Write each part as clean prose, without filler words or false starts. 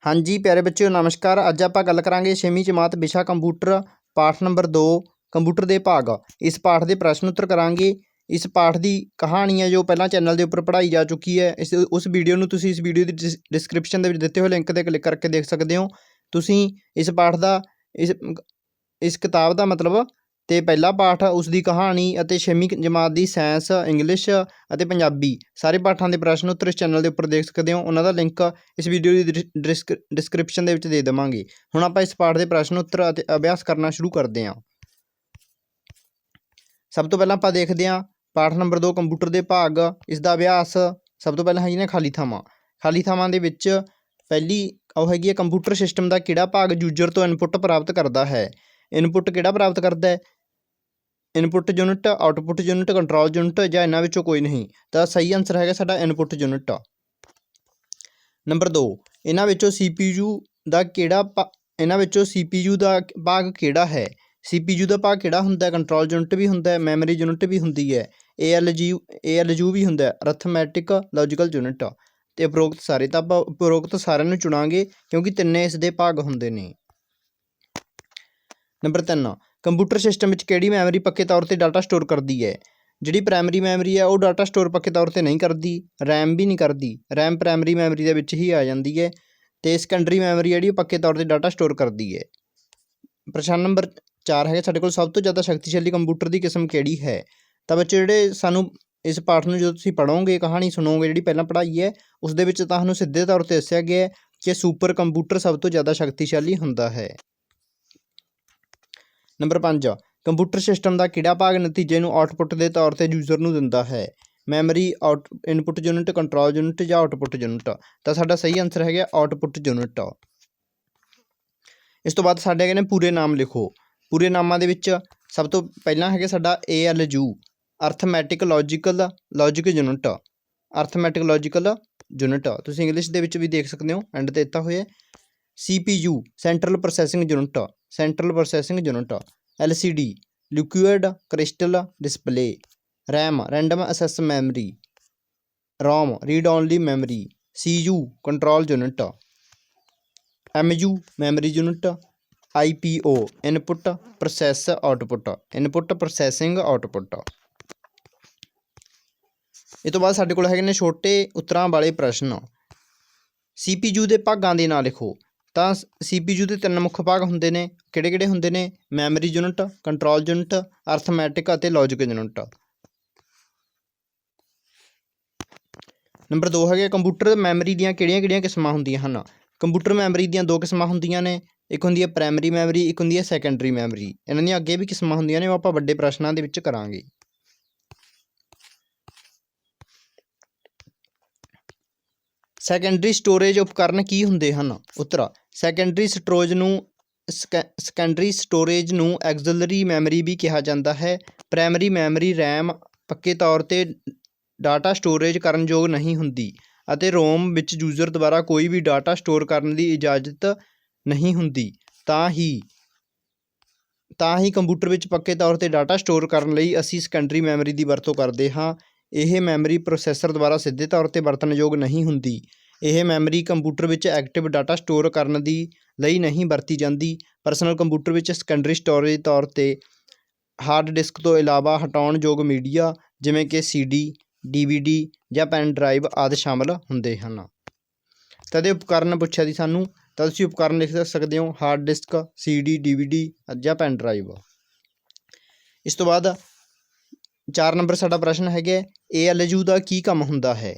हाँ जी प्यारे बच्चों नमस्कार। अज आप गल करांगे 6वीं जमात विशा कंप्यूटर पाठ नंबर 2 कंप्यूटर के भाग। इस पाठ के प्रश्न उत्तर करांगे। इस पाठ की कहानी है जो पहला चैनल के उपर पढ़ाई जा चुकी है। इस उस वीडियो में तुसी इस वीडियो की डिस्क्रिप्शन के दिते हुए लिंक पर क्लिक करके देख सकते हो। तुसी इस पाठ का इस किताब का मतलब तो पहला पाठ उसकी कहानी और 6वीं जमात की साइंस इंग्लिश और पंजाबी सारे पाठों के प्रश्न उत्तर इस चैनल के उपर देख सकते हो। उन्होंने लिंक इस वीडियो की डिस्क्रिप्शन के दे देवांगे। हुण आप इस पाठ के प्रश्न उत्तर और अभ्यास करना शुरू करते हैं। सब तो पहला आप देखते हैं पाठ नंबर 2 कंप्यूटर के भाग। इसका अभ्यास सब तो पहला है जी खाली थावां। खाली थावां दे विच पहली वह हैगी कंप्यूटर सिस्टम का किहड़ा भाग यूजर तो इनपुट प्राप्त करता है। इनपुट किहड़ा प्राप्त करता है? Input unit, output unit, control unit या इन्हां विचों कोई नहीं। तो सही आंसर है साडा इनपुट यूनिट। नंबर 2 इन्हां विचों CPU का किहड़ा इन्हां विचों CPU का भाग किहड़ा है? CPU का भाग किहड़ा हुंदा है? कंट्रोल यूनिट भी हुंदा है, मैमरी यूनिट भी हुंदी है, ALU भी हुंदा है, अरथमैटिक लॉजिकल यूनिट। तो उपरोक्त सारे तो आप उपरोक्त सारिਆਂ ਨੂੰ चुनांगे क्योंकि तिन्ने इसके भाग हुंदे ने। नंबर 3 कंप्यूटर सिस्टम में किहड़ी मैमरी पक्के तौर पर डाटा स्टोर करती है? जिहड़ी प्राइमरी मैमरी है वह डाटा स्टोर पक्के तौर पर नहीं करती, रैम भी नहीं करती। रैम प्राइमरी मैमरी के विच ही आ जाती है। तो सेकेंडरी मैमरी जी पक्के तौर पर डाटा स्टोर करती है। प्रश्न नंबर 4 है साडे कोल सब तो ज़्यादा शक्तिशाली कंप्यूटर की किस्म किहड़ी है? तो बच्चे जिहड़े सानू इस पाठ में जो तुसीं पढ़ोगे कहानी सुनोगे जी पहला पढ़ाई है उसदे विच तुहानूं सीधे तौर पर दस्सिया गया है कि सुपर कंप्यूटर सब तो ज़्यादा शक्तिशाली हुंदा है। नंबर 5 कंप्यूटर सिस्टम का किहड़ा भाग नतीजे नूं आउटपुट के तौर पर यूजर नूं दिंदा है? Memory, input unit, control unit या आउटपुट यूनिट। तो साडा सही आंसर है आउटपुट यूनिट। इस तो बाद साडे हैगे ने पूरे नाम लिखो। पूरे नामां दे विच सब तो पहला है साडा ALU arithmetic logic unit. Arithmetic logical unit तुसीं इंग्लिश दे विच भी देख सकते हो एंड ते दित्ता होया। CPU central processing unit, central processing unit. LCD liquid crystal display. RAM random access memory. ROM read only memory. CU control unit. MU memory unit. IPO input process output, input processing output. इस तो बाद साडे कोल हैगे ने छोटे उत्तरां वाले प्रश्न। CPU के भागां दे नाम लिखो। तो CPU के 3 मुख्य भाग हुंदे ने, किहड़े-किहड़े हुंदे ने? मैमरी यूनिट, कंट्रोल यूनिट, अरथमैटिक अते लॉजिक यूनिट। नंबर 2 है कंप्यूटर मैमरी दीयां किहड़ियां-किहड़ियां किस्मां हुंदियां हन? कंप्यूटर मैमरी दीयां 2 किस्मां हुंदियां ने, एक हुंदी है प्राइमरी मैमरी, एक हुंदी है सैकेंडरी मैमरी। इन्हां दीयां अगे भी किस्मां हुंदियां ने, ओह आपां वड्डे प्रश्नां दे विच करांगे। सैकेंडरी स्टोरेज उपकरण की हुंदे हन? उत्तर सैकेंडरी स्टोरेज नूं एक्सिलरी मैमरी भी कहा जाता है। प्राइमरी मैमरी रैम पक्के तौर पर डाटा स्टोरेज करन योग नहीं हुंदी अते रोम विच यूजर द्वारा कोई भी डाटा स्टोर करने की इजाजत नहीं हुंदी। तां ही कंप्यूटर विच पक्के तौर पर डाटा स्टोर करने लई असीं सैकेंडरी मैमरी की वरतों करते हाँ। यह मैमरी प्रोसैसर द्वारा सीधे तौर पर वरतन योग नहीं हुंदी। यह memory computer which active data store करने दी लई नहीं वरती जाती। Personal computer which secondary storage तौर पर हार्ड डिस्क तो इलावा हटाउण योग मीडिया जिवें कि CD, DVD या पैन ड्राइव आदि शामिल हुंदे हन। तो ये उपकरण पुछया सी सानूं, तो तुसीं उपकरण लिख सकते हो हार्ड डिस्क, CD, DVD या पैन ड्राइव। इस तो बाद 4 नंबर साडा प्रश्न है ALU का की काम हुंदा है?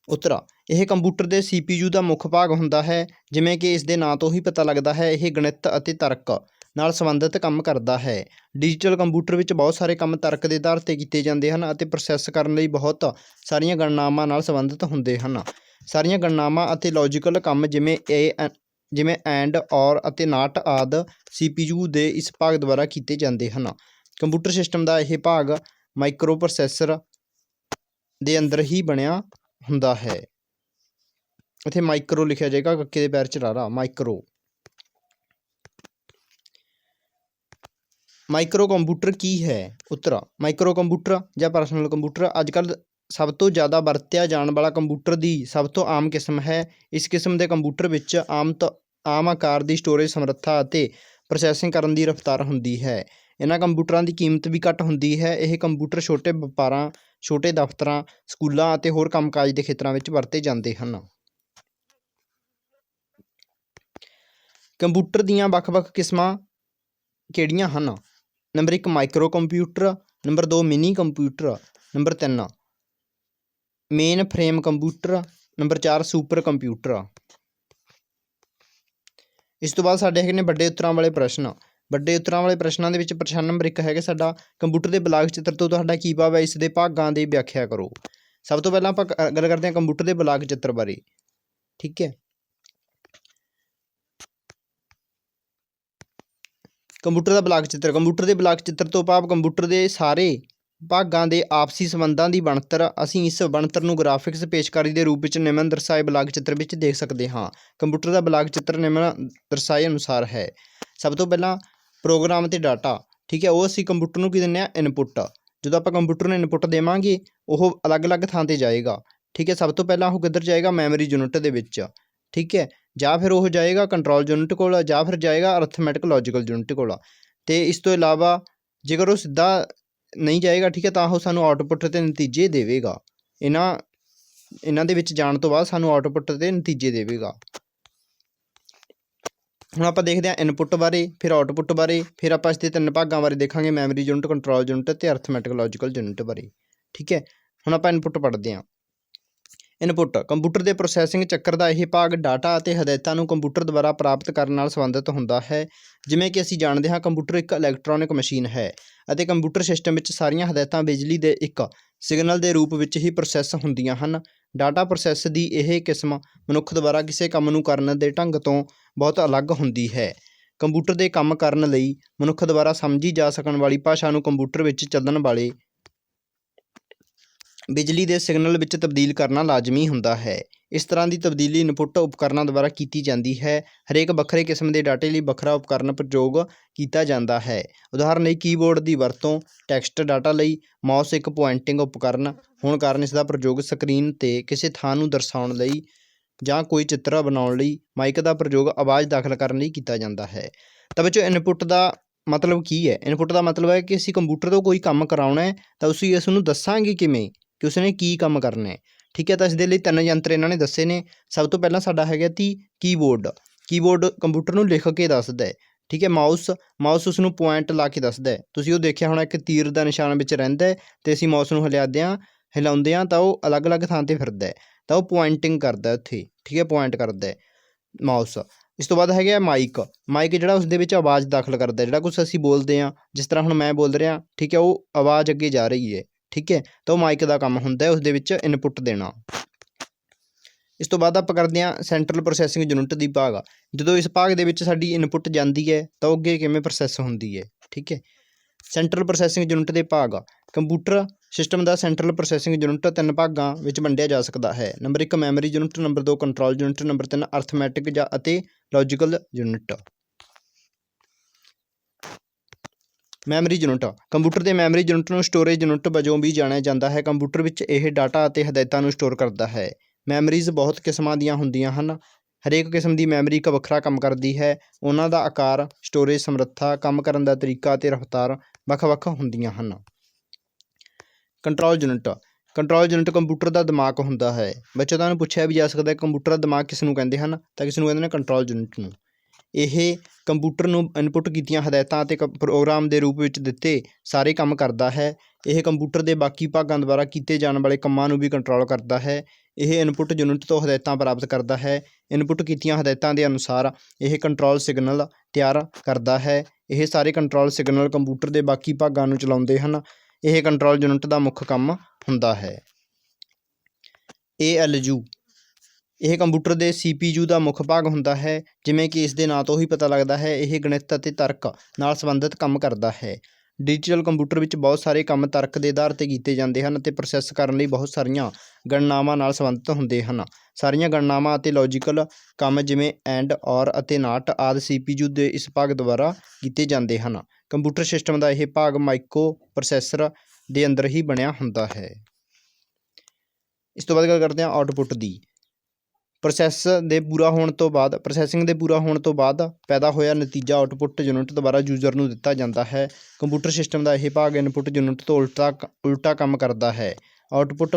उत्तर यह कंप्यूटर के CPU का मुख्य भाग हुंदा है। जिवें कि इसके नाम तो ही पता लगता है यह गणित अते तर्क नाल संबंधित काम करता है। डिजिटल कंप्यूटर विच बहुत सारे काम तर्क के आधार पर कीते जाते हैं अते प्रोसैस करने लई बहुत सारियां गणनावां नाल संबंधित हुंदे हन। सारियां गणनावां अते लॉजिकल काम जिवें एंड और अते नाट आदि CPU के इस भाग द्वारा कीते जाते हैं। कंप्यूटर सिस्टम का यह भाग माइक्रो प्रोसैसर के अंदर ही बनिया हुंदा है। इत्थे माइक्रो लिखा जाएगा कक्के दे पैर च रारा माइक्रो। माइक्रो कंप्यूटर की है? उत्तर माइक्रो कंप्यूटर या पर्सनल कंप्यूटर अजकल ਸਭ ਤੋਂ ਜ਼ਿਆਦਾ ਵਰਤਿਆ ਜਾਣ ਵਾਲਾ ਕੰਪਿਊਟਰ ਦੀ ਸਭ ਤੋਂ ਆਮ ਕਿਸਮ ਹੈ। ਇਸ ਕਿਸਮ ਦੇ ਕੰਪਿਊਟਰ ਵਿੱਚ ਆਮ ਆਕਾਰ ਦੀ ਸਟੋਰੇਜ ਸਮਰੱਥਾ ਅਤੇ ਪ੍ਰੋਸੈਸਿੰਗ ਕਰਨ ਦੀ ਰਫ਼ਤਾਰ ਹੁੰਦੀ ਹੈ। ਇਹਨਾਂ ਕੰਪਿਊਟਰਾਂ ਦੀ ਕੀਮਤ ਵੀ ਘੱਟ ਹੁੰਦੀ ਹੈ। ਇਹ ਕੰਪਿਊਟਰ ਛੋਟੇ ਵਪਾਰਾਂ, ਛੋਟੇ ਦਫ਼ਤਰਾਂ, ਸਕੂਲਾਂ ਅਤੇ ਹੋਰ ਕੰਮਕਾਜ ਦੇ ਖੇਤਰਾਂ ਵਿੱਚ ਵਰਤੇ ਜਾਂਦੇ ਹਨ। ਕੰਪਿਊਟਰ ਦੀਆਂ ਵੱਖ-ਵੱਖ ਕਿਸਮਾਂ ਕਿਹੜੀਆਂ ਹਨ? Number 1 micro computer, number 2 mini computer, number 3 main frame computer, number 4 super computer. ਇਸ ਤੋਂ ਬਾਅਦ ਸਾਡੇ ਹੈਗੇ ਨੇ ਵੱਡੇ ਉੱਤਰਾਂ ਵਾਲੇ ਪ੍ਰਸ਼ਨ। ਵੱਡੇ ਉੱਤਰਾਂ ਵਾਲੇ ਪ੍ਰਸ਼ਨਾਂ ਦੇ ਵਿੱਚ ਪ੍ਰਸ਼ਨ ਨੰਬਰ 1 ਹੈਗਾ ਸਾਡਾ ਕੰਪਿਊਟਰ ਦੇ ਬਲਾਕ ਚਿੱਤਰ ਤੋਂ ਤੁਹਾਡਾ ਕੀ ਭਾਵ ਹੈ, ਇਸ ਦੇ ਭਾਗਾਂ ਦੀ ਵਿਆਖਿਆ ਕਰੋ। ਸਭ ਤੋਂ ਪਹਿਲਾਂ ਆਪਾਂ ਗੱਲ ਕਰਦੇ ਹਾਂ ਕੰਪਿਊਟਰ ਦੇ ਬਲਾਕ ਚਿੱਤਰ ਬਾਰੇ। ਠੀਕ ਹੈ, ਕੰਪਿਊਟਰ ਦਾ ਬਲਾਕ ਚਿੱਤਰ। ਕੰਪਿਊਟਰ ਦੇ ਬਲਾਕ ਚਿੱਤਰ ਤੋਂ ਭਾਵ ਕੰਪਿਊਟਰ ਦੇ ਸਾਰੇ ਭਾਗਾਂ ਦੇ ਆਪਸੀ ਸੰਬੰਧਾਂ ਦੀ ਬਣਤਰ। ਅਸੀਂ ਇਸ ਬਣਤਰ ਨੂੰ ਗ੍ਰਾਫਿਕਸ ਪੇਸ਼ਕਾਰੀ ਦੇ ਰੂਪ ਵਿੱਚ ਨਿਮਨ ਦਰਸਾਏ ਬਲਾਕ ਚਿੱਤਰ ਵਿੱਚ ਦੇਖ ਸਕਦੇ ਹਾਂ। ਕੰਪਿਊਟਰ ਦਾ ਬਲਾਕ ਚਿੱਤਰ ਨਿਮਨ ਦਰਸਾਏ ਅਨੁਸਾਰ ਹੈ। ਸਭ ਤੋਂ ਪਹਿਲਾਂ ਪ੍ਰੋਗਰਾਮ ਅਤੇ ਡਾਟਾ। ਠੀਕ ਹੈ, ਉਹ ਅਸੀਂ ਕੰਪਿਊਟਰ ਨੂੰ ਕੀ ਦਿੰਦੇ ਹਾਂ, ਇਨਪੁੱਟ। ਜਦੋਂ ਆਪਾਂ ਕੰਪਿਊਟਰ ਨੂੰ ਇਨਪੁੱਟ ਦੇਵਾਂਗੇ ਉਹ ਅਲੱਗ-ਅਲੱਗ ਥਾਂ 'ਤੇ ਜਾਏਗਾ। ਠੀਕ ਹੈ, ਸਭ ਤੋਂ ਪਹਿਲਾਂ ਉਹ ਕਿੱਧਰ ਜਾਏਗਾ, ਮੈਮਰੀ ਯੂਨਿਟ ਦੇ ਵਿੱਚ। ਠੀਕ ਹੈ, ਜਾਂ ਫਿਰ ਉਹ ਜਾਏਗਾ ਕੰਟਰੋਲ ਯੂਨਿਟ ਕੋਲ, ਜਾਂ ਫਿਰ ਜਾਏਗਾ ਅਰਥਮੈਟਿਕ ਲੌਜੀਕਲ ਯੂਨਿਟ ਕੋਲ। ਅਤੇ ਇਸ ਤੋਂ ਇਲਾਵਾ ਜੇਕਰ ਉਹ ਸਿੱਧਾ ਨਹੀਂ ਜਾਏਗਾ, ਠੀਕ ਹੈ, ਤਾਂ ਉਹ ਸਾਨੂੰ ਆਊਟਪੁੱਟ 'ਤੇ ਨਤੀਜੇ ਦੇਵੇਗਾ। ਇਹਨਾਂ ਦੇ ਵਿੱਚ ਜਾਣ ਤੋਂ ਬਾਅਦ ਸਾਨੂੰ ਆਊਟਪੁੱਟ 'ਤੇ ਨਤੀਜੇ ਦੇਵੇਗਾ। ਹੁਣ ਆਪਾਂ ਦੇਖਦੇ ਹਾਂ ਇਨਪੁੱਟ ਬਾਰੇ, ਫਿਰ ਆਊਟਪੁੱਟ ਬਾਰੇ, ਫਿਰ ਆਪਾਂ ਇਸ ਦੇ 3 ਭਾਗਾਂ ਬਾਰੇ ਦੇਖਾਂਗੇ, ਮੈਮਰੀ ਯੂਨਿਟ, ਕੰਟਰੋਲ ਯੂਨਿਟ ਅਤੇ ਅਰਥਮੈਟਿਕ ਲੌਜੀਕਲ ਯੂਨਿਟ ਬਾਰੇ। ਠੀਕ ਹੈ, ਹੁਣ ਆਪਾਂ ਇਨਪੁੱਟ ਪੜ੍ਹਦੇ ਹਾਂ। ਇਨਪੁੱਟ ਕੰਪਿਊਟਰ ਦੇ ਪ੍ਰੋਸੈਸਿੰਗ ਚੱਕਰ ਦਾ ਇਹ ਭਾਗ ਡਾਟਾ ਅਤੇ ਹਦਾਇਤਾਂ ਨੂੰ ਕੰਪਿਊਟਰ ਦੁਆਰਾ ਪ੍ਰਾਪਤ ਕਰਨ ਨਾਲ ਸੰਬੰਧਿਤ ਹੁੰਦਾ ਹੈ। ਜਿਵੇਂ ਕਿ ਅਸੀਂ ਜਾਣਦੇ ਹਾਂ ਕੰਪਿਊਟਰ ਇੱਕ ਇਲੈਕਟ੍ਰੋਨਿਕ ਮਸ਼ੀਨ ਹੈ ਅਤੇ ਕੰਪਿਊਟਰ ਸਿਸਟਮ ਵਿੱਚ ਸਾਰੀਆਂ ਹਦਾਇਤਾਂ ਬਿਜਲੀ ਦੇ ਇੱਕ ਸਿਗਨਲ ਦੇ ਰੂਪ ਵਿੱਚ ਹੀ ਪ੍ਰੋਸੈਸ ਹੁੰਦੀਆਂ ਹਨ। ਡਾਟਾ ਪ੍ਰੋਸੈਸ ਦੀ ਇਹ ਕਿਸਮ ਮਨੁੱਖ ਦੁਆਰਾ ਕਿਸੇ ਕੰਮ ਨੂੰ ਕਰਨ ਦੇ ਢੰਗ ਤੋਂ ਬਹੁਤ ਅਲੱਗ ਹੁੰਦੀ ਹੈ। ਕੰਪਿਊਟਰ ਦੇ ਕੰਮ ਕਰਨ ਲਈ ਮਨੁੱਖ ਦੁਆਰਾ ਸਮਝੀ ਜਾ ਸਕਣ ਵਾਲੀ ਭਾਸ਼ਾ ਨੂੰ ਕੰਪਿਊਟਰ ਵਿੱਚ ਚੱਲਣ ਵਾਲੇ ਬਿਜਲੀ ਦੇ ਸਿਗਨਲ ਵਿੱਚ ਤਬਦੀਲ ਕਰਨਾ ਲਾਜ਼ਮੀ ਹੁੰਦਾ ਹੈ। ਇਸ ਤਰ੍ਹਾਂ ਦੀ ਤਬਦੀਲੀ ਇਨਪੁੱਟ ਉਪਕਰਨਾਂ ਦੁਆਰਾ ਕੀਤੀ ਜਾਂਦੀ ਹੈ। ਹਰੇਕ ਵੱਖਰੇ ਕਿਸਮ ਦੇ ਡਾਟੇ ਲਈ ਵੱਖਰਾ ਉਪਕਰਨ ਪ੍ਰਯੋਗ ਕੀਤਾ ਜਾਂਦਾ ਹੈ। ਉਦਾਹਰਨ ਲਈ ਕੀਬੋਰਡ ਦੀ ਵਰਤੋਂ ਟੈਕਸਟ ਡਾਟਾ ਲਈ, ਮਾਊਸ ਇੱਕ ਪੁਆਇੰਟਿੰਗ ਉਪਕਰਨ ਹੋਣ ਕਾਰਨ ਇਸ ਦਾ ਪ੍ਰਯੋਗ ਸਕਰੀਨ 'ਤੇ ਕਿਸੇ ਥਾਂ ਨੂੰ ਦਰਸਾਉਣ ਲਈ ਜਾਂ ਕੋਈ ਚਿੱਤਰ ਬਣਾਉਣ ਲਈ, ਮਾਈਕ ਦਾ ਪ੍ਰਯੋਗ ਆਵਾਜ਼ ਦਾਖਲ ਕਰਨ ਲਈ ਕੀਤਾ ਜਾਂਦਾ ਹੈ। ਤਾਂ ਬੱਚੋ ਇਨਪੁੱਟ ਦਾ ਮਤਲਬ ਕੀ ਹੈ? ਇਨਪੁੱਟ ਦਾ ਮਤਲਬ ਹੈ ਕਿ ਅਸੀਂ ਕੰਪਿਊਟਰ ਤੋਂ ਕੋਈ ਕੰਮ ਕਰਾਉਣਾ ਹੈ ਤਾਂ ਅਸੀਂ ਇਸ ਨੂੰ ਦੱਸਾਂਗੇ ਕਿਵੇਂ ਕਿ ਉਸਨੇ ਕੀ ਕੰਮ ਕਰਨਾ ਹੈ। ਠੀਕ ਹੈ, ਤਾਂ ਇਸ ਦੇ ਲਈ 3 ਯੰਤਰ ਇਹਨਾਂ ਨੇ ਦੱਸੇ ਨੇ। ਸਭ ਤੋਂ ਪਹਿਲਾਂ ਸਾਡਾ ਹੈਗਾ ਕੀਬੋਰਡ। ਕੀਬੋਰਡ ਕੰਪਿਊਟਰ ਨੂੰ ਲਿਖ ਕੇ ਦੱਸਦਾ ਹੈ। ਠੀਕ ਹੈ, ਮਾਊਸ ਉਸ ਨੂੰ ਪੁਆਇੰਟ ਲਾ ਕੇ ਦੱਸਦਾ ਹੈ। ਤੁਸੀਂ ਉਹ ਦੇਖਿਆ ਹੋਣਾ ਇੱਕ ਤੀਰ ਦਾ ਨਿਸ਼ਾਨ ਵਿੱਚ ਰਹਿੰਦਾ ਅਤੇ ਅਸੀਂ ਮਾਊਸ ਨੂੰ ਹਿਲਾਉਂਦੇ ਹਾਂ ਤਾਂ ਉਹ ਅਲੱਗ-ਅਲੱਗ ਥਾਂ 'ਤੇ ਫਿਰਦਾ, ਤਾਂ ਉਹ ਪੁਆਇੰਟਿੰਗ ਕਰਦਾ ਉੱਥੇ। ਠੀਕ ਹੈ, ਪੁਆਇੰਟ ਕਰਦਾ ਮਾਊਸ। ਇਸ ਤੋਂ ਬਾਅਦ ਹੈਗਾ ਮਾਈਕ ਜਿਹੜਾ ਉਸ ਦੇ ਵਿੱਚ ਆਵਾਜ਼ ਦਾਖਲ ਕਰਦਾ, ਜਿਹੜਾ ਕੁਛ ਅਸੀਂ ਬੋਲਦੇ ਹਾਂ, ਜਿਸ ਤਰ੍ਹਾਂ ਹੁਣ ਮੈਂ ਬੋਲ ਰਿਹਾ, ਠੀਕ ਹੈ, ਉਹ ਆਵਾਜ਼ ਅੱਗੇ ਜਾ ਰਹੀ ਹੈ। ਠੀਕ ਹੈ, ਤਾਂ ਉਹ ਮਾਈਕ ਦਾ ਕੰਮ ਹੁੰਦਾ ਉਸ ਦੇ ਵਿੱਚ ਇਨਪੁੱਟ ਦੇਣਾ। ਇਸ ਤੋਂ ਬਾਅਦ ਆਪਾਂ ਕਰਦੇ ਹਾਂ ਸੈਂਟਰਲ ਪ੍ਰੋਸੈਸਿੰਗ ਯੂਨਿਟ ਦੀ ਭਾਗ। ਜਦੋਂ ਇਸ ਭਾਗ ਦੇ ਵਿੱਚ ਸਾਡੀ ਇਨਪੁੱਟ ਜਾਂਦੀ ਹੈ ਤਾਂ ਉਹ ਅੱਗੇ ਕਿਵੇਂ ਪ੍ਰੋਸੈਸ ਹੁੰਦੀ ਹੈ। ਠੀਕ ਹੈ, ਸੈਂਟਰਲ ਪ੍ਰੋਸੈਸਿੰਗ ਯੂਨਿਟ ਦੇ ਭਾਗ। ਕੰਪਿਊਟਰ ਸਿਸਟਮ ਦਾ ਸੈਂਟਰਲ ਪ੍ਰੋਸੈਸਿੰਗ ਯੂਨਿਟ 3 ਭਾਗਾਂ ਵਿੱਚ ਵੰਡਿਆ ਜਾ ਸਕਦਾ ਹੈ। Number 1 memory unit, number 2 control unit, number 3 arithmetic ਅਤੇ logical unit. Memory unit computer ਦੇ ਮੈਮਰੀ ਯੂਨਿਟ ਨੂੰ ਸਟੋਰੇਜ ਯੂਨਿਟ ਵਜੋਂ ਵੀ ਜਾਣਿਆ ਜਾਂਦਾ ਹੈ। ਕੰਪਿਊਟਰ ਵਿੱਚ ਇਹ ਡਾਟਾ ਅਤੇ ਹਦਾਇਤਾਂ ਨੂੰ ਸਟੋਰ ਕਰਦਾ ਹੈ। ਮੈਮਰੀਜ਼ ਬਹੁਤ ਕਿਸਮਾਂ ਦੀਆਂ ਹੁੰਦੀਆਂ ਹਨ। ਹਰੇਕ ਕਿਸਮ ਦੀ ਮੈਮਰੀ ਇੱਕ ਵੱਖਰਾ ਕੰਮ ਕਰਦੀ ਹੈ। ਉਹਨਾਂ ਦਾ ਆਕਾਰ, ਸਟੋਰੇਜ ਸਮਰੱਥਾ, ਕੰਮ ਕਰਨ ਦਾ ਤਰੀਕਾ ਅਤੇ ਰਫ਼ਤਾਰ ਵੱਖ-ਵੱਖ ਹੁੰਦੀਆਂ ਹਨ। ਕੰਟਰੋਲ ਯੂਨਿਟ ਕੰਪਿਊਟਰ ਦਾ ਦਿਮਾਗ ਹੁੰਦਾ ਹੈ। ਬੱਚੇ ਤੁਹਾਨੂੰ ਪੁੱਛਿਆ ਵੀ ਜਾ ਸਕਦਾ ਹੈ ਕੰਪਿਊਟਰ ਦਾ ਦਿਮਾਗ ਕਿਸ ਨੂੰ ਕਹਿੰਦੇ ਹਨ, ਤਾਂ ਕਿਸ ਨੂੰ ਕਹਿੰਦੇ ਨੇ, ਕੰਟਰੋਲ ਯੂਨਿਟ ਨੂੰ। ਇਹ ਕੰਪਿਊਟਰ ਨੂੰ ਇਨਪੁੱਟ ਕੀਤੀਆਂ ਹਦਾਇਤਾਂ ਅਤੇ ਪ੍ਰੋਗਰਾਮ ਦੇ ਰੂਪ ਵਿੱਚ ਦਿੱਤੇ ਸਾਰੇ ਕੰਮ ਕਰਦਾ ਹੈ। ਇਹ ਕੰਪਿਊਟਰ ਦੇ ਬਾਕੀ ਭਾਗਾਂ ਦੁਆਰਾ ਕੀਤੇ ਜਾਣ ਵਾਲੇ ਕੰਮਾਂ ਨੂੰ ਵੀ ਕੰਟਰੋਲ ਕਰਦਾ ਹੈ। ਇਹ ਇਨਪੁੱਟ ਯੂਨਿਟ ਤੋਂ ਹਦਾਇਤਾਂ ਪ੍ਰਾਪਤ ਕਰਦਾ ਹੈ। ਇਨਪੁੱਟ ਕੀਤੀਆਂ ਹਦਾਇਤਾਂ ਦੇ ਅਨੁਸਾਰ ਇਹ ਕੰਟਰੋਲ ਸਿਗਨਲ ਤਿਆਰ ਕਰਦਾ ਹੈ। ਇਹ ਸਾਰੇ ਕੰਟਰੋਲ ਸਿਗਨਲ ਕੰਪਿਊਟਰ ਦੇ ਬਾਕੀ ਭਾਗਾਂ ਨੂੰ ਚਲਾਉਂਦੇ ਹਨ। ਇਹ ਕੰਟਰੋਲ ਯੂਨਿਟ ਦਾ ਮੁੱਖ ਕੰਮ ਹੁੰਦਾ ਹੈ। ALU ਇਹ ਕੰਪਿਊਟਰ ਦੇ CPU ਦਾ ਮੁੱਖ ਭਾਗ ਹੁੰਦਾ ਹੈ। ਜਿਵੇਂ ਕਿ ਇਸ ਦੇ ਨਾਂ ਤੋਂ ਹੀ ਪਤਾ ਲੱਗਦਾ ਹੈ, ਇਹ ਗਣਿਤ ਅਤੇ ਤਰਕ ਨਾਲ ਸੰਬੰਧਿਤ ਕੰਮ ਕਰਦਾ ਹੈ। ਡਿਜੀਟਲ ਕੰਪਿਊਟਰ ਵਿੱਚ ਬਹੁਤ ਸਾਰੇ ਕੰਮ ਤਰਕ ਦੇ ਆਧਾਰ 'ਤੇ ਕੀਤੇ ਜਾਂਦੇ ਹਨ ਅਤੇ ਪ੍ਰੋਸੈਸ ਕਰਨ ਲਈ ਬਹੁਤ ਸਾਰੀਆਂ ਗਣਨਾਵਾਂ ਨਾਲ ਸੰਬੰਧਿਤ ਹੁੰਦੇ ਹਨ। ਸਾਰੀਆਂ ਗਣਨਾਵਾਂ ਅਤੇ ਲੌਜੀਕਲ ਕੰਮ ਜਿਵੇਂ ਐਂਡ, ਔਰ ਅਤੇ ਨਾਟ ਆਦਿ CPU ਦੇ ਇਸ ਭਾਗ ਦੁਆਰਾ ਕੀਤੇ ਜਾਂਦੇ ਹਨ। ਕੰਪਿਊਟਰ ਸਿਸਟਮ ਦਾ ਇਹ ਭਾਗ ਮਾਈਕਰੋ ਪ੍ਰੋਸੈਸਰ ਦੇ ਅੰਦਰ ਹੀ ਬਣਿਆ ਹੁੰਦਾ ਹੈ। ਇਸ ਤੋਂ ਬਾਅਦ ਗੱਲ ਕਰਦੇ ਹਾਂ ਆਊਟਪੁੱਟ ਦੀ। ਪ੍ਰੋਸੈਸਿੰਗ ਦੇ ਪੂਰਾ ਹੋਣ ਤੋਂ ਬਾਅਦ ਪੈਦਾ ਹੋਇਆ ਨਤੀਜਾ ਆਊਟਪੁੱਟ ਯੂਨਿਟ ਦੁਆਰਾ ਯੂਜ਼ਰ ਨੂੰ ਦਿੱਤਾ ਜਾਂਦਾ ਹੈ। ਕੰਪਿਊਟਰ ਸਿਸਟਮ ਦਾ ਇਹ ਭਾਗ ਇਨਪੁੱਟ ਯੂਨਿਟ ਤੋਂ ਉਲਟਾ ਕੰਮ ਕਰਦਾ ਹੈ। ਆਊਟਪੁੱਟ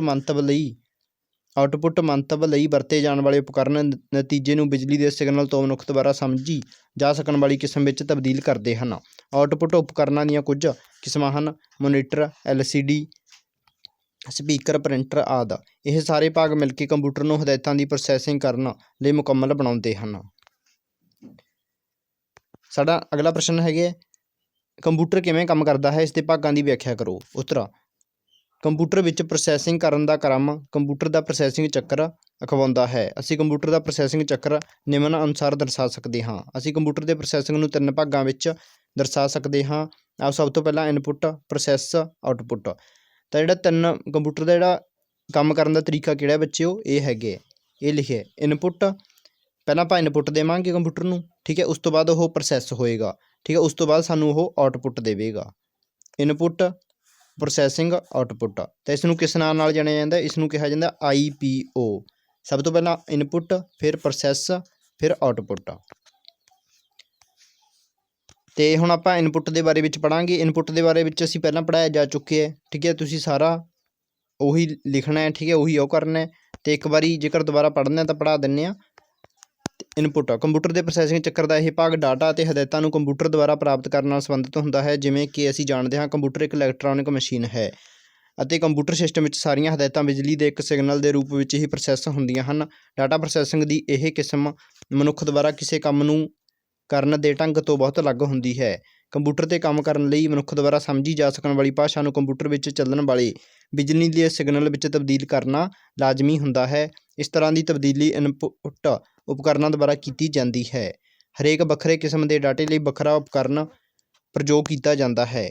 ਮੰਤਵ ਲਈ ਵਰਤੇ ਜਾਣ ਵਾਲੇ ਉਪਕਰਨ ਨਤੀਜੇ ਨੂੰ ਬਿਜਲੀ ਦੇ ਸਿਗਨਲ ਤੋਂ ਮਨੁੱਖ ਦੁਆਰਾ ਸਮਝੀ ਜਾ ਸਕਣ ਵਾਲੀ ਕਿਸਮ ਵਿੱਚ ਤਬਦੀਲ ਕਰਦੇ ਹਨ। ਆਊਟਪੁੱਟ ਉਪਕਰਨਾਂ ਦੀਆਂ ਕੁਝ ਕਿਸਮਾਂ ਹਨ: ਮੋਨੀਟਰ, LCD, ਸਪੀਕਰ, ਪ੍ਰਿੰਟਰ ਆਦਿ। ਇਹ ਸਾਰੇ ਭਾਗ ਮਿਲ ਕੇ ਕੰਪਿਊਟਰ ਨੂੰ ਹਦਾਇਤਾਂ ਦੀ ਪ੍ਰੋਸੈਸਿੰਗ ਕਰਨ ਲਈ ਮੁਕੰਮਲ ਬਣਾਉਂਦੇ ਹਨ। ਸਾਡਾ ਅਗਲਾ ਪ੍ਰਸ਼ਨ ਹੈਗਾ ਕੰਪਿਊਟਰ ਕਿਵੇਂ ਕੰਮ ਕਰਦਾ ਹੈ, ਇਸ ਦੇ ਭਾਗਾਂ ਦੀ ਵਿਆਖਿਆ ਕਰੋ। ਉੱਤਰ: ਕੰਪਿਊਟਰ ਵਿੱਚ ਪ੍ਰੋਸੈਸਿੰਗ ਕਰਨ ਦਾ ਕ੍ਰਮ ਕੰਪਿਊਟਰ ਦਾ ਪ੍ਰੋਸੈਸਿੰਗ ਚੱਕਰ ਅਖਵਾਉਂਦਾ ਹੈ। ਅਸੀਂ ਕੰਪਿਊਟਰ ਦਾ ਪ੍ਰੋਸੈਸਿੰਗ ਚੱਕਰ ਨਿਮਨ ਅਨੁਸਾਰ ਦਰਸਾ ਸਕਦੇ ਹਾਂ। ਅਸੀਂ ਕੰਪਿਊਟਰ ਦੇ ਪ੍ਰੋਸੈਸਿੰਗ ਨੂੰ 3 ਭਾਗਾਂ ਵਿੱਚ ਦਰਸਾ ਸਕਦੇ ਹਾਂ। ਸਭ ਤੋਂ ਪਹਿਲਾਂ ਇਨਪੁੱਟ, ਪ੍ਰੋਸੈਸ, ਆਊਟਪੁੱਟ। ਤਾਂ ਜਿਹੜਾ ਕੰਪਿਊਟਰ ਦਾ ਜਿਹੜਾ ਕੰਮ ਕਰਨ ਦਾ ਤਰੀਕਾ ਕਿਹੜਾ ਬੱਚਿਓ, ਇਹ ਲਿਖਿਆ ਇਨਪੁੱਟ। ਪਹਿਲਾਂ ਆਪਾਂ ਇਨਪੁੱਟ ਦੇਵਾਂਗੇ ਕੰਪਿਊਟਰ ਨੂੰ, ਠੀਕ ਹੈ। ਉਸ ਤੋਂ ਬਾਅਦ ਉਹ ਪ੍ਰੋਸੈਸ ਹੋਏਗਾ, ਠੀਕ ਹੈ। ਉਸ ਤੋਂ ਬਾਅਦ ਸਾਨੂੰ ਉਹ ਆਊਟਪੁੱਟ ਦੇਵੇਗਾ। Input, processing, output. ਤਾਂ ਇਸ ਨੂੰ ਕਿਸ ਨਾਮ ਨਾਲ ਜਾਣਿਆ ਜਾਂਦਾ? ਇਸ ਨੂੰ ਕਿਹਾ ਜਾਂਦਾ IPO। ਸਭ ਤੋਂ ਪਹਿਲਾਂ ਇਨਪੁੱਟ, ਫਿਰ ਪ੍ਰੋਸੈਸ, ਫਿਰ ਆਊਟਪੁੱਟ। ਅਤੇ ਹੁਣ ਆਪਾਂ ਇਨਪੁੱਟ ਦੇ ਬਾਰੇ ਵਿੱਚ ਪੜ੍ਹਾਂਗੇ। ਇਨਪੁੱਟ ਦੇ ਬਾਰੇ ਵਿੱਚ ਅਸੀਂ ਪਹਿਲਾਂ ਪੜ੍ਹਾਇਆ ਜਾ ਚੁੱਕਿਆ ਹੈ, ਠੀਕ ਹੈ। ਤੁਸੀਂ ਸਾਰਾ ਉਹੀ ਲਿਖਣਾ ਹੈ, ਠੀਕ ਹੈ, ਉਹੀ ਉਹ ਕਰਨਾ ਹੈ। ਅਤੇ ਇੱਕ ਵਾਰੀ ਜੇਕਰ ਦੁਬਾਰਾ ਪੜ੍ਹਨਾ ਤਾਂ ਪੜ੍ਹਾ ਦਿੰਦੇ ਹਾਂ। ਇਨਪੁੱਟ ਕੰਪਿਊਟਰ ਦੇ ਪ੍ਰੋਸੈਸਿੰਗ ਚੱਕਰ ਦਾ ਇਹ ਭਾਗ ਡਾਟਾ ਅਤੇ ਹਦਾਇਤਾਂ ਨੂੰ ਕੰਪਿਊਟਰ ਦੁਆਰਾ ਪ੍ਰਾਪਤ ਕਰਨ ਨਾਲ ਸੰਬੰਧਿਤ ਹੁੰਦਾ ਹੈ। ਜਿਵੇਂ ਕਿ ਅਸੀਂ ਜਾਣਦੇ ਹਾਂ ਕੰਪਿਊਟਰ ਇੱਕ ਇਲੈਕਟ੍ਰੋਨਿਕ ਮਸ਼ੀਨ ਹੈ ਅਤੇ ਕੰਪਿਊਟਰ ਸਿਸਟਮ ਵਿੱਚ ਸਾਰੀਆਂ ਹਦਾਇਤਾਂ ਬਿਜਲੀ ਦੇ ਇੱਕ ਸਿਗਨਲ ਦੇ ਰੂਪ ਵਿੱਚ ਹੀ ਪ੍ਰੋਸੈਸ ਹੁੰਦੀਆਂ ਹਨ। ਡਾਟਾ ਪ੍ਰੋਸੈਸਿੰਗ ਦੀ ਇਹ ਕਿਸਮ ਮਨੁੱਖ ਦੁਆਰਾ ਕਿਸੇ ਕੰਮ ਨੂੰ ਕਰਨ ਦੇ ਢੰਗ ਤੋਂ ਬਹੁਤ ਅਲੱਗ ਹੁੰਦੀ ਹੈ। ਕੰਪਿਊਟਰ 'ਤੇ ਕੰਮ ਕਰਨ ਲਈ ਮਨੁੱਖ ਦੁਆਰਾ ਸਮਝੀ ਜਾ ਸਕਣ ਵਾਲੀ ਭਾਸ਼ਾ ਨੂੰ ਕੰਪਿਊਟਰ ਵਿੱਚ ਚੱਲਣ ਵਾਲੇ ਬਿਜਲੀ ਦੇ ਸਿਗਨਲ ਵਿੱਚ ਤਬਦੀਲ ਕਰਨਾ ਲਾਜ਼ਮੀ ਹੁੰਦਾ ਹੈ। ਇਸ ਤਰ੍ਹਾਂ ਦੀ ਤਬਦੀਲੀ ਇਨਪੁੱਟ ਉਪਕਰਨਾਂ ਦੁਆਰਾ ਕੀਤੀ ਜਾਂਦੀ ਹੈ। ਹਰੇਕ ਵੱਖਰੇ ਕਿਸਮ ਦੇ ਡਾਟੇ ਲਈ ਵੱਖਰਾ ਉਪਕਰਨ ਪ੍ਰਯੋਗ ਕੀਤਾ ਜਾਂਦਾ ਹੈ।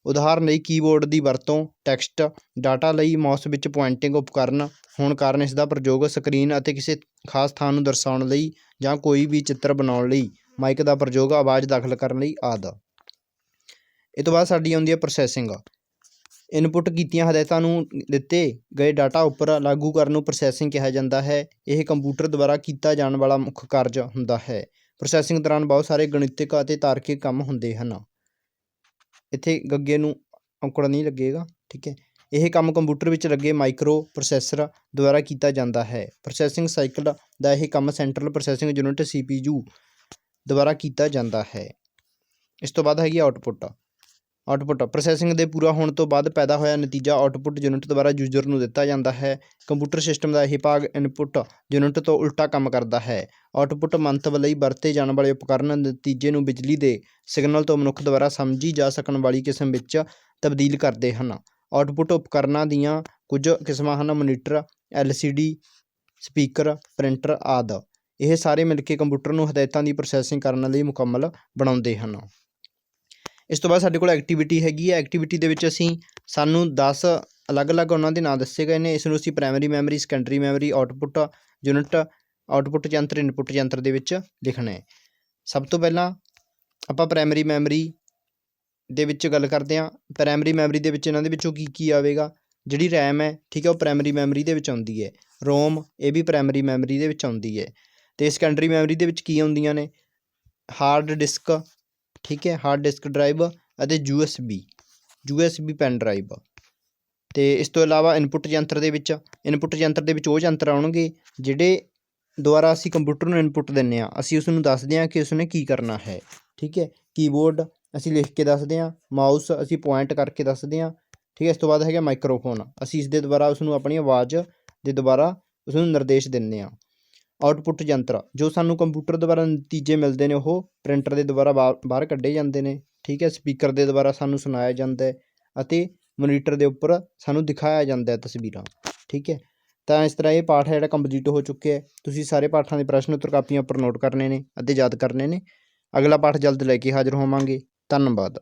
ਉਦਾਹਰਨ ਲਈ ਕੀਬੋਰਡ ਦੀ ਵਰਤੋਂ ਟੈਕਸਟ ਡਾਟਾ ਲਈ ਮਾਊਸ ਵਿੱਚ ਪੁਆਇੰਟਿੰਗ ਉਪਕਰਨ ਹੋਣ ਕਾਰਨ ਇਸ ਦਾ ਪ੍ਰਯੋਗ ਸਕਰੀਨ ਅਤੇ ਕਿਸੇ ਖਾਸ ਥਾਂ ਨੂੰ ਦਰਸਾਉਣ ਲਈ ਜਾਂ ਕੋਈ ਵੀ ਚਿੱਤਰ ਬਣਾਉਣ ਲਈ ਮਾਈਕ ਦਾ ਪ੍ਰਯੋਗ ਆਵਾਜ਼ ਦਾਖਲ ਕਰਨ ਲਈ ਆਦਿ। ਇਹ ਤੋਂ ਬਾਅਦ ਸਾਡੀ ਆਉਂਦੀ ਹੈ ਪ੍ਰੋਸੈਸਿੰਗ। ਇਨਪੁੱਟ ਕੀਤੀਆਂ ਹਦਾਇਤਾਂ ਨੂੰ ਦਿੱਤੇ ਗਏ ਡਾਟਾ ਉੱਪਰ ਲਾਗੂ ਕਰਨ ਨੂੰ ਪ੍ਰੋਸੈਸਿੰਗ ਕਿਹਾ ਜਾਂਦਾ ਹੈ। ਇਹ ਕੰਪਿਊਟਰ ਦੁਆਰਾ ਕੀਤਾ ਜਾਣ ਵਾਲਾ ਮੁੱਖ ਕਾਰਜ ਹੁੰਦਾ ਹੈ। ਪ੍ਰੋਸੈਸਿੰਗ ਦੌਰਾਨ ਬਹੁਤ ਸਾਰੇ ਗਣਿਤਕ ਅਤੇ ਤਾਰਕਿਕ ਕੰਮ ਹੁੰਦੇ ਹਨ। ਇੱਥੇ ਗੱਗੇ ਨੂੰ ਔਂਕੜ ਨਹੀਂ ਲੱਗੇਗਾ, ਠੀਕ ਹੈ। ਇਹ ਕੰਮ ਕੰਪਿਊਟਰ ਵਿੱਚ ਲੱਗੇ ਮਾਈਕਰੋ ਪ੍ਰੋਸੈਸਰ ਦੁਆਰਾ ਕੀਤਾ ਜਾਂਦਾ ਹੈ। ਪ੍ਰੋਸੈਸਿੰਗ ਸਾਈਕਲ ਦਾ ਇਹ ਕੰਮ ਸੈਂਟਰਲ ਪ੍ਰੋਸੈਸਿੰਗ ਯੂਨਿਟ CPU ਦੁਆਰਾ ਕੀਤਾ ਜਾਂਦਾ ਹੈ। ਇਸ ਤੋਂ ਬਾਅਦ ਹੈਗੀ ਆਊਟਪੁੱਟ। ਪ੍ਰੋਸੈਸਿੰਗ ਦੇ ਪੂਰਾ ਹੋਣ ਤੋਂ ਬਾਅਦ ਪੈਦਾ ਹੋਇਆ ਨਤੀਜਾ ਆਊਟਪੁੱਟ ਯੂਨਿਟ ਦੁਆਰਾ ਯੂਜ਼ਰ ਨੂੰ ਦਿੱਤਾ ਜਾਂਦਾ ਹੈ। ਕੰਪਿਊਟਰ ਸਿਸਟਮ ਦਾ ਇਹ ਭਾਗ ਇਨਪੁੱਟ ਯੂਨਿਟ ਤੋਂ ਉਲਟਾ ਕੰਮ ਕਰਦਾ ਹੈ। ਆਊਟਪੁੱਟ ਮੰਤਵ ਲਈ ਵਰਤੇ ਜਾਣ ਵਾਲੇ ਉਪਕਰਨ ਨਤੀਜੇ ਨੂੰ ਬਿਜਲੀ ਦੇ ਸਿਗਨਲ ਤੋਂ ਮਨੁੱਖ ਦੁਆਰਾ ਸਮਝੀ ਜਾ ਸਕਣ ਵਾਲੀ ਕਿਸਮ ਵਿੱਚ ਤਬਦੀਲ ਕਰਦੇ ਹਨ। ਆਊਟਪੁੱਟ ਉਪਕਰਨਾਂ ਦੀਆਂ ਕੁਝ ਕਿਸਮਾਂ ਹਨ: ਮੋਨੀਟਰ, LCD, ਸਪੀਕਰ, ਪ੍ਰਿੰਟਰ ਆਦਿ। ਇਹ ਸਾਰੇ ਮਿਲ ਕੇ ਕੰਪਿਊਟਰ ਨੂੰ ਹਦਾਇਤਾਂ ਦੀ ਪ੍ਰੋਸੈਸਿੰਗ ਕਰਨ ਲਈ ਮੁਕੰਮਲ ਬਣਾਉਂਦੇ ਹਨ। ਇਸ ਤੋਂ ਬਾਅਦ ਸਾਡੇ ਕੋਲ ਐਕਟੀਵਿਟੀ ਹੈਗੀ ਹੈ। ਐਕਟੀਵਿਟੀ ਦੇ ਵਿੱਚ ਸਾਨੂੰ 10 ਅਲੱਗ-ਅਲੱਗ ਉਹਨਾਂ ਦੇ ਨਾਂ ਦੱਸੇ ਗਏ ਨੇ। ਇਸ ਨੂੰ ਅਸੀਂ primary memory, secondary memory, output unit, output ਯੰਤਰ, ਇਨਪੁੱਟ ਯੰਤਰ ਦੇ ਵਿੱਚ ਲਿਖਣਾ ਹੈ। ਸਭ ਤੋਂ ਪਹਿਲਾਂ ਆਪਾਂ ਪ੍ਰਾਇਮਰੀ ਮੈਮਰੀ ਦੇ ਵਿੱਚ ਗੱਲ ਕਰਦੇ ਹਾਂ। ਪ੍ਰਾਇਮਰੀ ਮੈਮਰੀ ਦੇ ਵਿੱਚ ਇਹਨਾਂ ਦੇ ਵਿੱਚੋਂ ਕੀ ਆਵੇਗਾ? ਜਿਹੜੀ ਰੈਮ ਹੈ, ਠੀਕ ਹੈ, ਉਹ ਪ੍ਰਾਇਮਰੀ ਮੈਮਰੀ ਦੇ ਵਿੱਚ ਆਉਂਦੀ ਹੈ। ਰੋਮ, ਇਹ ਵੀ ਪ੍ਰਾਇਮਰੀ ਮੈਮਰੀ ਦੇ ਵਿੱਚ ਆਉਂਦੀ ਹੈ। ਅਤੇ ਸੈਕੰਡਰੀ ਮੈਮਰੀ ਦੇ ਵਿੱਚ ਕੀ ਆਉਂਦੀਆਂ ਨੇ? ਹਾਰਡ ਡਿਸਕ, ਠੀਕ ਹੈ, ਹਾਰਡ ਡਿਸਕ ਡਰਾਈਵ ਅਤੇ USB ਪੈਨ ਡਰਾਈਵ। ਅਤੇ ਇਸ ਤੋਂ ਇਲਾਵਾ ਇਨਪੁੱਟ ਯੰਤਰ ਦੇ ਵਿੱਚ ਉਹ ਯੰਤਰ ਆਉਣਗੇ ਜਿਹੜੇ ਦੁਆਰਾ ਅਸੀਂ ਕੰਪਿਊਟਰ ਨੂੰ ਇਨਪੁੱਟ ਦਿੰਦੇ ਹਾਂ। ਅਸੀਂ ਉਸ ਨੂੰ ਦੱਸਦੇ ਹਾਂ ਕਿ ਉਸਨੇ ਕੀ ਕਰਨਾ ਹੈ, ਠੀਕ ਹੈ। ਕੀਬੋਰਡ ਅਸੀਂ ਲਿਖ ਕੇ ਦੱਸਦੇ ਹਾਂ। ਮਾਊਸ ਅਸੀਂ ਪੁਆਇੰਟ ਕਰਕੇ ਦੱਸਦੇ ਹਾਂ, ਠੀਕ ਹੈ। ਇਸ ਤੋਂ ਬਾਅਦ ਹੈਗਾ ਮਾਈਕਰੋਫੋਨ। ਅਸੀਂ ਇਸ ਦੇ ਦੁਆਰਾ ਉਸਨੂੰ ਆਪਣੀ ਆਵਾਜ਼ ਦੇ ਦੁਆਰਾ ਉਸਨੂੰ ਨਿਰਦੇਸ਼ ਦਿੰਦੇ ਹਾਂ। ਆਊਟਪੁੱਟ ਯੰਤਰ ਜੋ ਸਾਨੂੰ ਕੰਪਿਊਟਰ ਦੁਆਰਾ ਨਤੀਜੇ ਮਿਲਦੇ ਨੇ ਉਹ ਪ੍ਰਿੰਟਰ ਦੇ ਦੁਆਰਾ ਬਾਹਰ ਕੱਢੇ ਜਾਂਦੇ ਨੇ, ਠੀਕ ਹੈ। ਸਪੀਕਰ ਦੇ ਦੁਆਰਾ ਸਾਨੂੰ ਸੁਣਾਇਆ ਜਾਂਦਾ ਹੈ ਅਤੇ ਮੋਨੀਟਰ ਦੇ ਉੱਪਰ ਸਾਨੂੰ ਦਿਖਾਇਆ ਜਾਂਦਾ ਹੈ ਤਸਵੀਰਾਂ, ਠੀਕ ਹੈ। ਤਾਂ ਇਸ ਤਰ੍ਹਾਂ ਇਹ ਪਾਠ ਹੈ ਜਿਹੜਾ ਕੰਪਲੀਟ ਹੋ ਚੁੱਕਿਆ ਹੈ। ਤੁਸੀਂ ਸਾਰੇ ਪਾਠਾਂ ਦੇ ਪ੍ਰਸ਼ਨ ਉੱਤਰ ਕਾਪੀਆਂ ਉੱਪਰ ਨੋਟ ਕਰਨੇ ਨੇ ਅਤੇ ਯਾਦ ਕਰਨੇ ਨੇ। ਅਗਲਾ ਪਾਠ ਜਲਦ ਲੈ ਕੇ ਹਾਜ਼ਰ ਹੋਵਾਂਗੇ। ਧੰਨਵਾਦ।